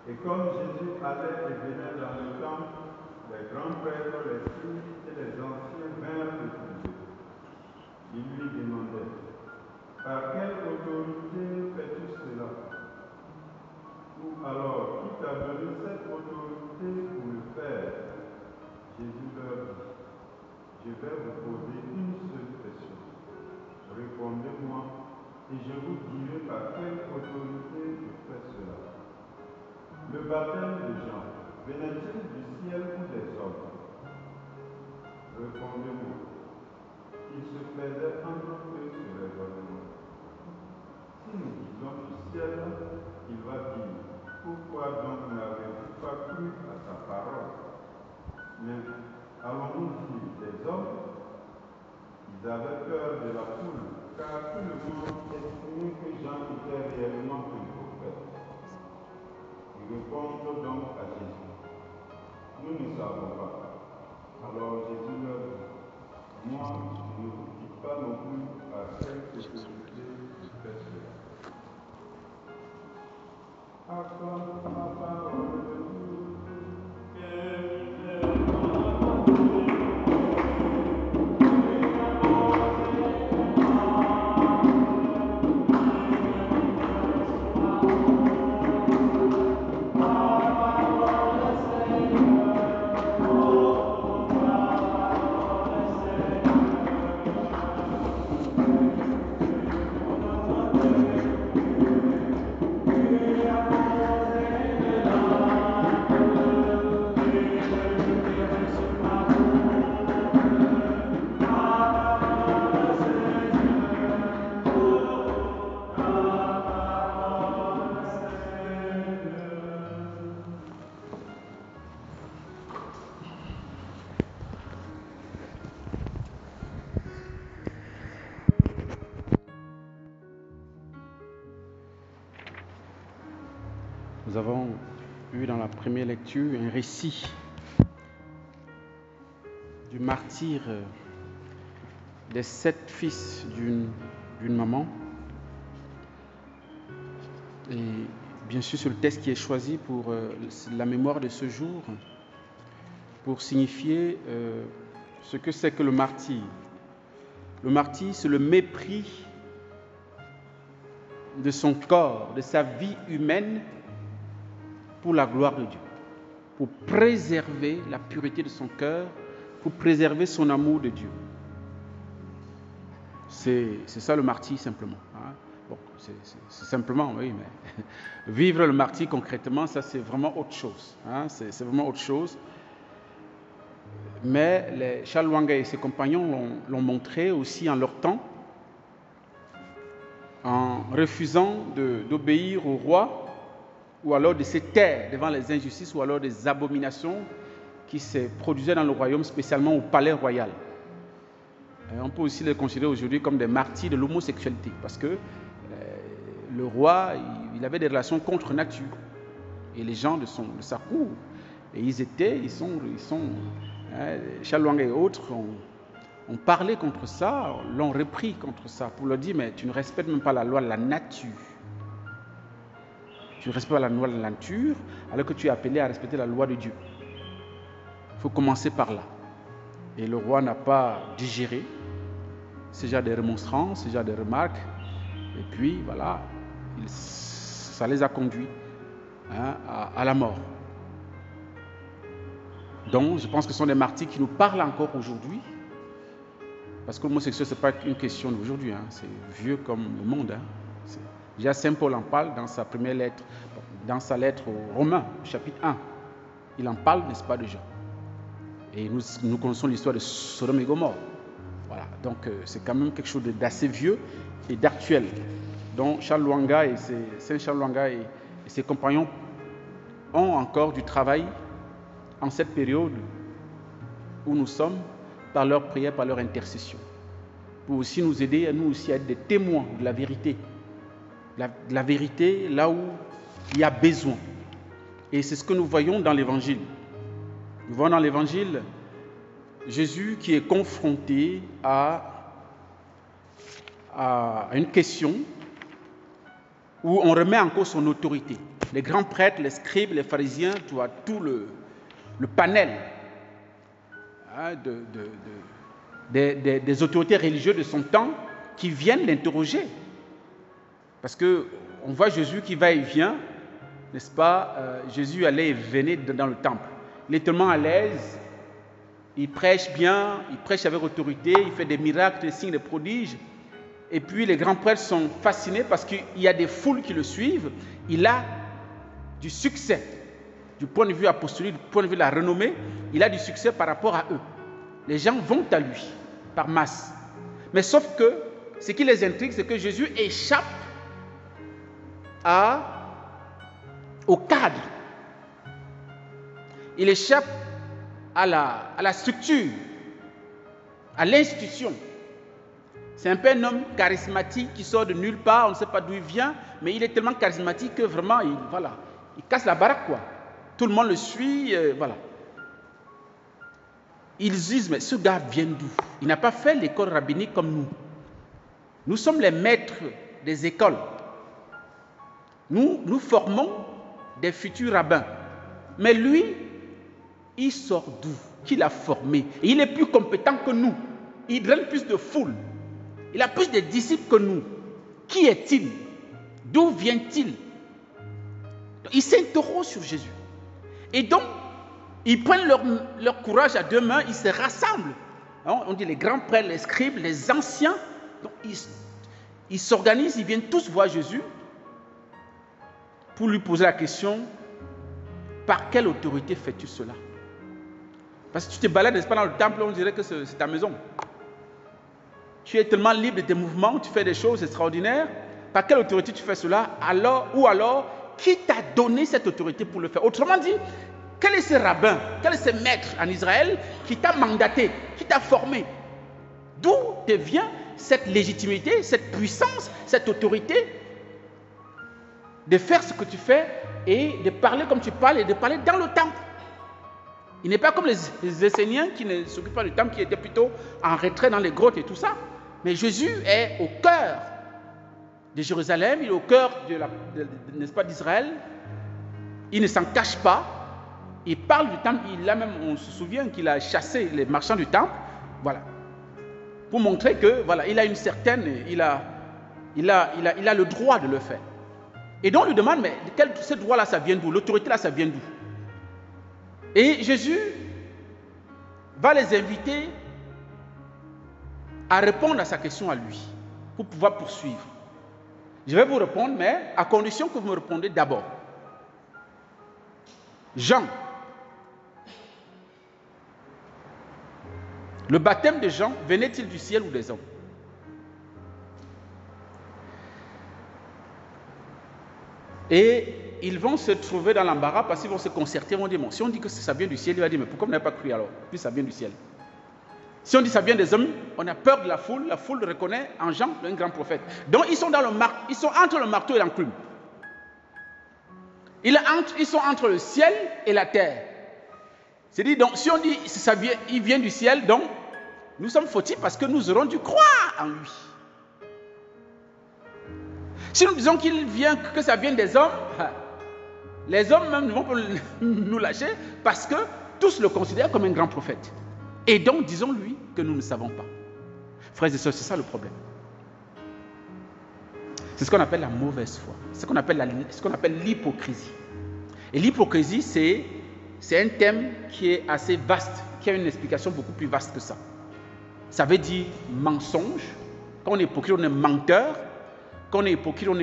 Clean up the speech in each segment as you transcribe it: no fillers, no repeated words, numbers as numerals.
Et comme Jésus allait et venait dans le temple, les grands prêtres, les scribes et les anciens vinrent le trouver. Ils lui demandaient: par quelle autorité fais-tu cela? Ou alors, qui t'a donné cette autorité pour le faire? Jésus leur dit: je vais vous poser une seule question. Répondez-moi, et je vous dirai par quelle autorité je fais cela. Le baptême de Jean, venait-il du ciel ou des hommes? Répondez-moi. Il se faisait entre eux ce raisonnement. Si nous disons du ciel, il va dire: pourquoi donc n'avez-vous pas cru à sa parole? Mais allons-nous dire des hommes? Ils avaient peur de la foule, car tout le monde estimait que Jean était réellement un prophète. Ils répondent donc à Jésus: nous ne savons pas. Alors Jésus leur dit: moi, je ne vous dis pas non plus à quelle autorité je fais cela. Acclame la parole de Dieu. Nous avons eu dans la première lecture un récit du martyre des 7 fils d'une maman. Et bien sûr, c'est le texte qui est choisi pour la mémoire de ce jour, pour signifier ce que c'est que le martyre. Le martyre, c'est le mépris de son corps, de sa vie humaine, pour la gloire de Dieu, pour préserver la pureté de son cœur, pour préserver son amour de Dieu. C'est ça le martyre simplement. Hein? Bon, c'est simplement, oui, mais vivre le martyre concrètement, ça c'est vraiment autre chose. Hein? C'est vraiment autre chose. Mais Charles Lwanga et ses compagnons l'ont montré aussi en leur temps, en refusant d'obéir au roi, ou alors de se taire devant les injustices, ou alors des abominations qui se produisaient dans le royaume, spécialement au palais royal. Et on peut aussi les considérer aujourd'hui comme des martyrs de l'homosexualité, parce que le roi, il avait des relations contre nature, et les gens de sa cour, et ils sont Charles Lwanga et autres ont parlé contre ça, l'ont repris contre ça, pour leur dire: mais tu ne respectes même pas la loi de la nature. Tu ne respectes pas la loi de la nature, alors que tu es appelé à respecter la loi de Dieu. Il faut commencer par là. Et le roi n'a pas digéré ce genre de remontrances, ce genre de remarques. Et puis, voilà, ça les a conduits à la mort. Donc, je pense que ce sont des martyrs qui nous parlent encore aujourd'hui. Parce que l'homosexuel, ce n'est pas une question d'aujourd'hui. C'est vieux comme le monde. Déjà, Saint Paul en parle dans sa première lettre, dans sa lettre aux Romains, chapitre 1. Il en parle, n'est-ce pas, de Jean. Et nous connaissons l'histoire de Sodome et Gomorrhe. Voilà, donc c'est quand même quelque chose d'assez vieux et d'actuel. Donc Saint Charles Lwanga et ses compagnons ont encore du travail en cette période où nous sommes, par leur prière, par leur intercession, pour aussi nous aider à nous aussi à être des témoins de la vérité. La vérité là où il y a besoin. Et c'est ce que nous voyons dans l'Évangile. Nous voyons dans l'Évangile Jésus qui est confronté à une question où on remet en cause son autorité. les grands prêtres, les scribes, les pharisiens, tu vois, tout le panel hein, des autorités religieuses de son temps qui viennent l'interroger. Parce qu'on voit Jésus qui va et vient, n'est-ce pas? Jésus allait et venait dans le temple. Il est tellement à l'aise, il prêche bien, il prêche avec autorité, il fait des miracles, des signes, des prodiges. Et puis les grands prêtres sont fascinés parce qu'il y a des foules qui le suivent. Il a du succès, du point de vue apostolique, du point de vue de la renommée, il a du succès par rapport à eux. Les gens vont à lui par masse. Mais sauf que ce qui les intrigue, c'est que Jésus échappe au cadre. Il échappe à la structure, à l'institution. C'est un peu un homme charismatique qui sort de nulle part, on ne sait pas d'où il vient, mais il est tellement charismatique que vraiment, il casse la baraque, quoi. Tout le monde le suit, voilà. Ils disent, mais ce gars vient d'où? Il n'a pas fait l'école rabbinique comme nous. Nous sommes les maîtres des écoles. Nous formons des futurs rabbins. Mais lui, il sort d'où? Qui l'a formé? Et il est plus compétent que nous. Il draine plus de foule. Il a plus de disciples que nous. Qui est-il? D'où vient-il? Ils s'interrogent sur Jésus. Et donc, ils prennent leur courage à deux mains, ils se rassemblent. On dit les grands prêtres, les scribes, les anciens. Donc, ils s'organisent, ils viennent tous voir Jésus pour lui poser la question, par quelle autorité fais-tu cela? Parce que tu te balades, n'est-ce pas, dans le temple, on dirait que c'est ta maison. Tu es tellement libre de tes mouvements, tu fais des choses extraordinaires. Par quelle autorité tu fais cela? Ou alors, qui t'a donné cette autorité pour le faire? Autrement dit, quel est ce rabbin, quel est ce maître en Israël qui t'a mandaté, qui t'a formé? D'où te vient cette légitimité, cette puissance, cette autorité de faire ce que tu fais et de parler comme tu parles et de parler dans le temple? Il n'est pas comme les Esséniens qui ne s'occupent pas du temple, qui étaient plutôt en retrait dans les grottes et tout ça. Mais Jésus est au cœur de Jérusalem, il est au cœur n'est-ce pas, d'Israël. Il ne s'en cache pas. Il parle du temple. On se souvient qu'il a chassé les marchands du temple. Voilà. Pour montrer que, voilà, il a une certaine, il a le droit de le faire. Et donc on lui demande, mais ce droit-là, ça vient d'où? L'autorité-là, ça vient d'où? Et Jésus va les inviter à répondre à sa question à lui, pour pouvoir poursuivre. Je vais vous répondre, mais à condition que vous me répondez d'abord. Jean. Le baptême de Jean, venait-il du ciel ou des hommes? Et ils vont se trouver dans l'embarras parce qu'ils vont se concerter. Ils vont dire, bon, si on dit que ça vient du ciel, il va dire, mais pourquoi vous n'avez pas cru alors? Puis ça vient du ciel. Si on dit que ça vient des hommes, on a peur de la foule le reconnaît en Jean, un grand prophète. Donc ils sont entre le marteau et l'enclume. Ils sont entre le ciel et la terre. C'est-à-dire, donc, si on dit que il vient du ciel, donc nous sommes fautifs parce que nous aurons dû croire en lui. Si nous disons que ça vient des hommes, les hommes même vont nous lâcher parce que tous le considèrent comme un grand prophète. Et donc, disons-lui que nous ne savons pas. Frères et sœurs, c'est ça le problème. C'est ce qu'on appelle la mauvaise foi. C'est ce qu'on appelle l'hypocrisie. Et l'hypocrisie, c'est un thème qui est assez vaste, qui a une explication beaucoup plus vaste que ça. Ça veut dire mensonge. Quand on est hypocrite, on est menteur. Quand on est hypocrite, on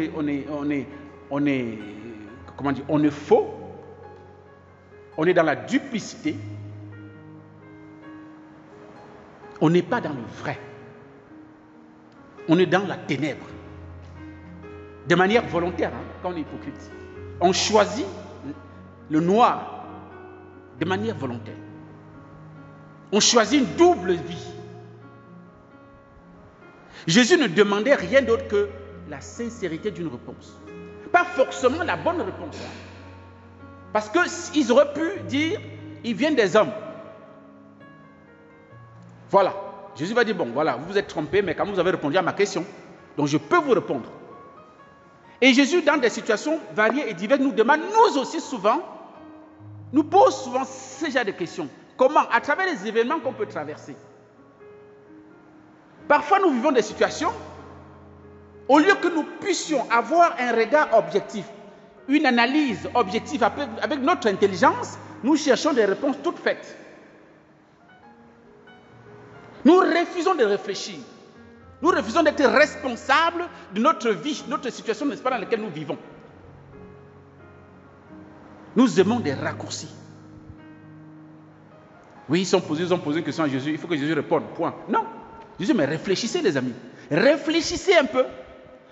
est faux. On est dans la duplicité. On n'est pas dans le vrai. On est dans la ténèbre. De manière volontaire, quand on est hypocrite. On choisit le noir de manière volontaire. On choisit une double vie. Jésus ne demandait rien d'autre que la sincérité d'une réponse. Pas forcément la bonne réponse. Parce qu'ils auraient pu dire, ils viennent des hommes. Voilà. Jésus va dire, bon, voilà, vous vous êtes trompés, mais quand vous avez répondu à ma question, donc je peux vous répondre. Et Jésus, dans des situations variées et diverses, nous demande, nous aussi souvent, nous pose souvent ce genre de questions. Comment? À travers les événements qu'on peut traverser. Parfois, nous vivons des situations, au lieu que nous puissions avoir un regard objectif, une analyse objective avec notre intelligence, nous cherchons des réponses toutes faites. Nous refusons de réfléchir. Nous refusons d'être responsables de notre vie, notre situation, n'est-ce pas, dans laquelle nous vivons. Nous aimons des raccourcis. Oui, ils ont posé une question à Jésus, il faut que Jésus réponde, point. Non. Jésus, mais réfléchissez les amis. Réfléchissez un peu.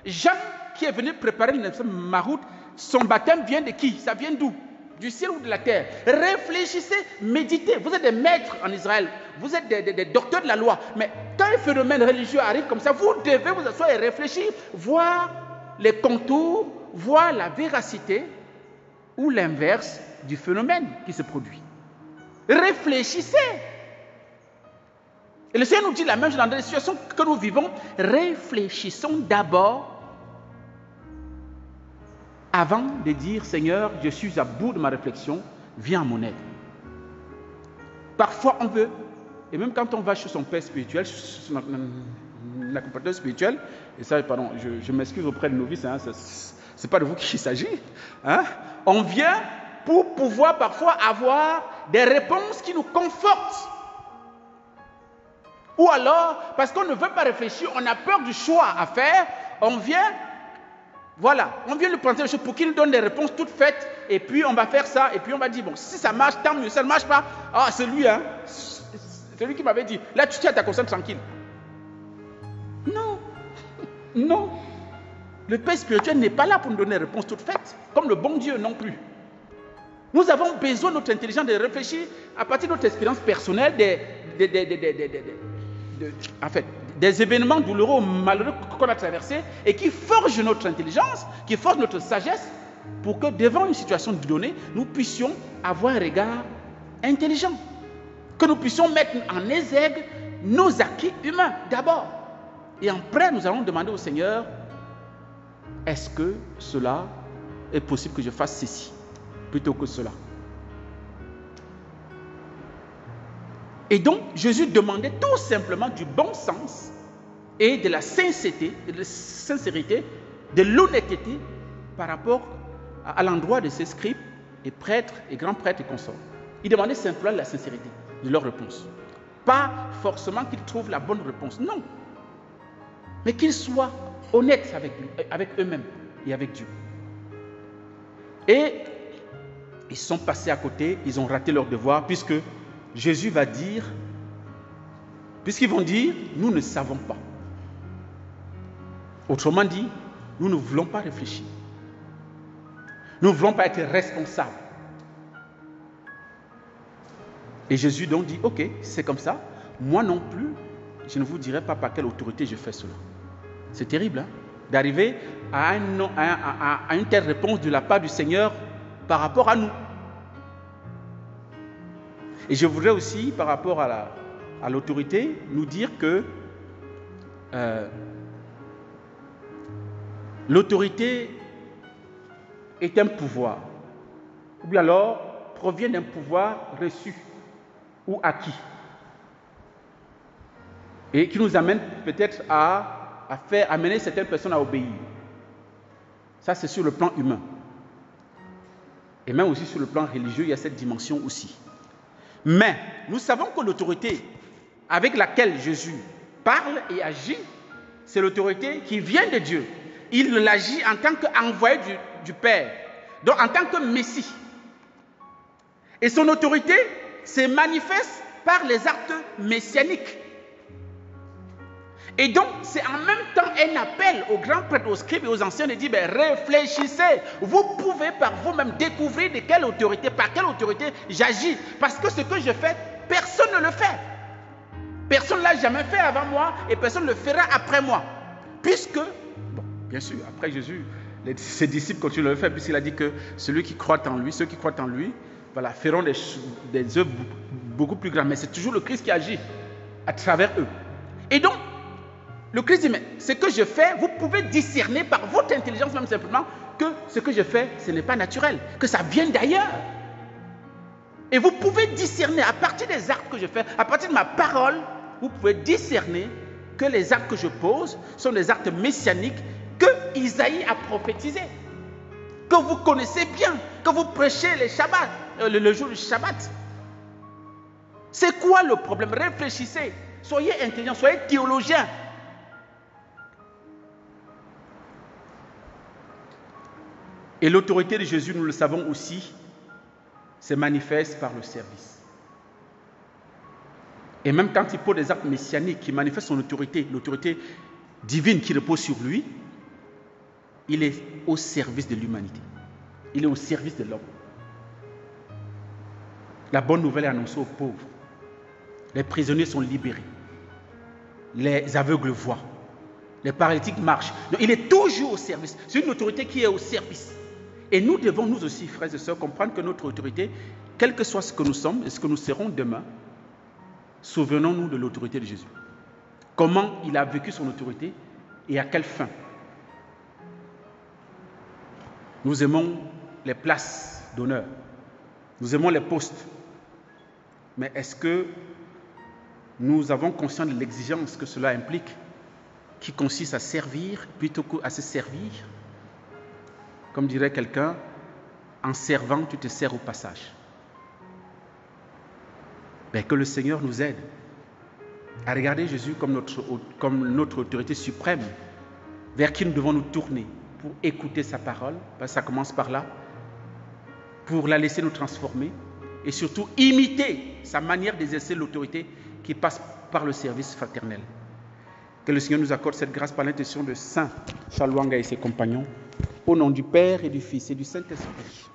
Jean, qui est venu préparer ma route, son baptême vient de qui? Ça vient d'où? Du ciel ou de la terre? Réfléchissez, méditez. Vous êtes des maîtres en Israël. Vous êtes des docteurs de la loi. Mais quand un phénomène religieux arrive comme ça, vous devez vous asseoir et réfléchir, voir les contours, voir la véracité ou l'inverse du phénomène qui se produit. Réfléchissez. Et le Seigneur nous dit la même chose dans les situations que nous vivons. Réfléchissons d'abord avant de dire, Seigneur, je suis à bout de ma réflexion, viens à mon aide. Parfois, on veut, et même quand on va chez son père spirituel, son accompagnateur spirituel, et ça, pardon, je m'excuse auprès de novices, hein, c'est pas de vous qu'il s'agit, hein, on vient pour pouvoir parfois avoir des réponses qui nous confortent. Ou alors, parce qu'on ne veut pas réfléchir, on a peur du choix à faire, on vient, voilà, on vient lui prendre des choses pour qu'il nous donne des réponses toutes faites, et puis on va faire ça, et puis on va dire, bon, si ça marche, tant mieux, ça ne marche pas, ah, c'est lui, hein, c'est lui qui m'avait dit, là tu tiens ta conscience tranquille. Non, non, le Père spirituel n'est pas là pour nous donner des réponses toutes faites, comme le bon Dieu non plus. Nous avons besoin de notre intelligence de réfléchir à partir de notre expérience personnelle, des événements douloureux ou malheureux qu'on a traversés et qui forgent notre intelligence, qui forgent notre sagesse pour que devant une situation donnée, nous puissions avoir un regard intelligent. Que nous puissions mettre en exergue nos acquis humains d'abord. Et après, nous allons demander au Seigneur, est-ce que cela est possible que je fasse ceci plutôt que cela? Et donc, Jésus demandait tout simplement du bon sens et de la sincérité, de l'honnêteté par rapport à l'endroit de ces scribes et prêtres et grands prêtres et consorts. Il demandait simplement la sincérité de leur réponse. Pas forcément qu'ils trouvent la bonne réponse, non. Mais qu'ils soient honnêtes avec eux-mêmes et avec Dieu. Et ils sont passés à côté, ils ont raté leur devoir, puisque Jésus va dire, puisqu'ils vont dire, nous ne savons pas. Autrement dit, nous ne voulons pas réfléchir. Nous ne voulons pas être responsables. Et Jésus donc dit, ok, c'est comme ça, moi non plus, je ne vous dirai pas par quelle autorité je fais cela. C'est terrible, hein, d'arriver à une telle réponse de la part du Seigneur par rapport à nous. Et je voudrais aussi, par rapport à l'autorité, nous dire que l'autorité est un pouvoir, ou bien alors provient d'un pouvoir reçu ou acquis, et qui nous amène peut-être à amener certaines personnes à obéir. Ça, c'est sur le plan humain. Et même aussi sur le plan religieux, il y a cette dimension aussi. Mais nous savons que l'autorité avec laquelle Jésus parle et agit, c'est l'autorité qui vient de Dieu. Il agit en tant qu'envoyé du Père, donc en tant que Messie. Et son autorité se manifeste par les actes messianiques. Et donc, c'est en même temps un appel aux grands prêtres, aux scribes et aux anciens de dire, réfléchissez, vous pouvez par vous-même découvrir de quelle autorité, par quelle autorité j'agis. Parce que ce que je fais, personne ne le fait. Personne ne l'a jamais fait avant moi et personne ne le fera après moi. Puisque, bon, bien sûr, après Jésus, ses disciples continuent de le faire, puisqu'il a dit que celui qui croit en lui, ceux qui croient en lui, voilà, feront des œuvres beaucoup plus grandes. Mais c'est toujours le Christ qui agit à travers eux. Et donc, Le Christ dit, mais ce que je fais, vous pouvez discerner par votre intelligence même simplement que ce que je fais, ce n'est pas naturel, que ça vient d'ailleurs. Et vous pouvez discerner à partir des actes que je fais, à partir de ma parole, vous pouvez discerner que les actes que je pose sont des actes messianiques que Isaïe a prophétisés, que vous connaissez bien, que vous prêchez les Shabbats, le jour du Shabbat. C'est quoi le problème? Réfléchissez, soyez intelligents, soyez théologiens. Et l'autorité de Jésus, nous le savons aussi, se manifeste par le service. Et même quand il pose des actes messianiques qui manifestent son autorité, l'autorité divine qui repose sur lui, il est au service de l'humanité. Il est au service de l'homme. La bonne nouvelle est annoncée aux pauvres. Les prisonniers sont libérés. Les aveugles voient. Les paralytiques marchent. Donc, il est toujours au service. C'est une autorité qui est au service. Et nous devons, nous aussi, frères et sœurs, comprendre que notre autorité, quel que soit ce que nous sommes et ce que nous serons demain, souvenons-nous de l'autorité de Jésus. Comment il a vécu son autorité et à quelle fin. Nous aimons les places d'honneur. Nous aimons les postes. Mais est-ce que nous avons conscience de l'exigence que cela implique, qui consiste à servir plutôt qu'à se servir? Comme dirait quelqu'un, en servant, tu te sers au passage. Mais que le Seigneur nous aide à regarder Jésus comme notre autorité suprême, vers qui nous devons nous tourner pour écouter sa parole, parce que ça commence par là, pour la laisser nous transformer, et surtout imiter sa manière d'exercer l'autorité qui passe par le service fraternel. Que le Seigneur nous accorde cette grâce par l'intention de Saint Charles Lwanga et ses compagnons, au nom du Père et du Fils et du Saint-Esprit.